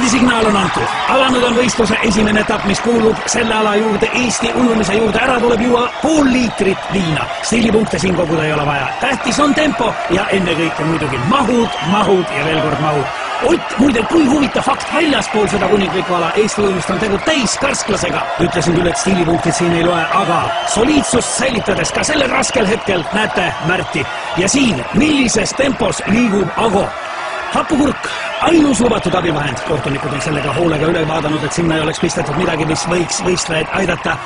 stardisignaal on antud. Alanud on võistluse esimene etapp, mis kuulub selle ala juurde, Eesti ujumise juurde. Ära tuleb juua pool liitrit viina. Stiilipunkte siin koguda ei ole vaja. Tähtis on tempo ja ennekõike muidugi mahud ja veel kord mahud. Ott, muide, kui huvitav fakt, väljaspool seda kuninglikku ala Eesti ujumist on tegu täiskarsklasega. Ütlesin küll, et stiilipunktid siin ei loe, aga soliidsust säilitades ka sellel raskel hetkel näete Märti. Ja siin, millises tempos liigub Ago. Hapukurk, ainus lubatud abivahend. Kohtunikud on sellega hoolega üle vaadanud, et sinna ei oleks pistetud midagi, mis võiks võistlejaid aidata.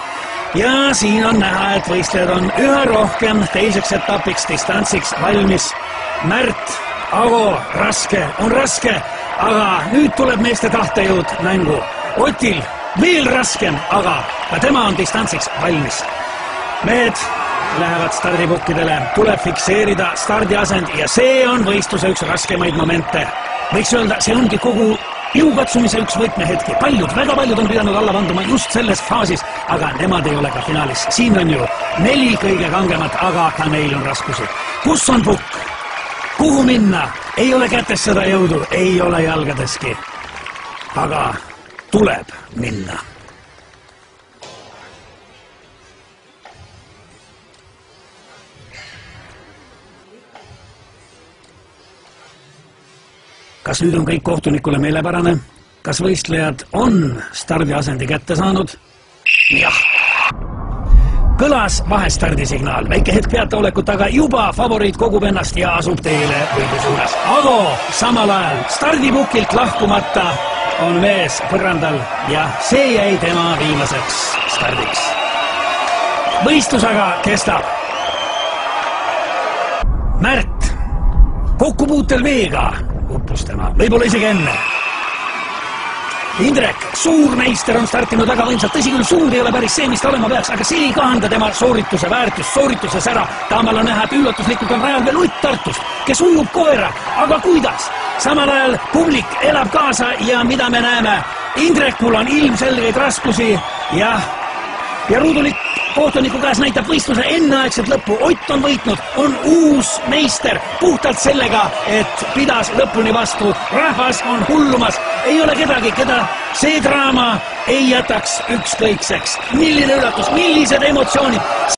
Ja siin on näha, et võistlejad on üha rohkem teiseks etapiks, distantsiks valmis. Märt, Ago, raske, on raske, aga nüüd tuleb meeste tahtejõud mängu. Otil veel raskem, aga ka tema on distantsiks valmis. Mehed lähevad stardipukkidele, tuleb fikseerida stardiasend ja see on võistluse üks raskemaid momente. Võiks öelda, see ongi kogu jõukatsumise üks võtmehetki. Väga paljud on pidanud alla vanduma just selles faasis, aga nemad ei ole ka finaalis. Siin on ju 4 kõige kangemat, aga ka neil on raskusi. Kus on pukk? Kuhu minna? Ei ole kätes seda jõudu, ei ole jalgadeski. Aga tuleb minna. Kas nüüd on kõik kohtunikule meelepärane? Kas võistlejad on stardiasendi kätte saanud? Jah. Kõlas vahestardisignaal, väike hetk peataolekut, aga juba favoriit kogub ennast ja asub teele võidu suunas. Ago samal ajal stardipukilt lahkumata on mees põrandal ja see jäi tema viimaseks stardiks. Võistlus aga kestab. Märt, kokkupuutel veega uppus tema, võib-olla isegi enne. Indrek, suurmeister on startinud väga võimsalt, tõsi küll, suund ei ole päris see, mis ta olema peaks, aga see ei kahanda tema soorituse väärtust, soorituses ära. Taamal on näha, et üllatuslikult on rajal veel Ott Tartust, kes ujub koera, aga kuidas? Samal ajal publik elab kaasa ja mida me näeme? Indrekul on ilmselgeid raskusi ja ruudulik kohtuniku käes näitab võistluse enneaegset lõppu. Ott on võitnud, on uus meister puhtalt sellega, et pidas lõpuni vastu. Rahvas on hullumas, ei ole kedagi, keda see draama ei jätaks ükskõikseks. Milline üllatus, millised emotsioonid!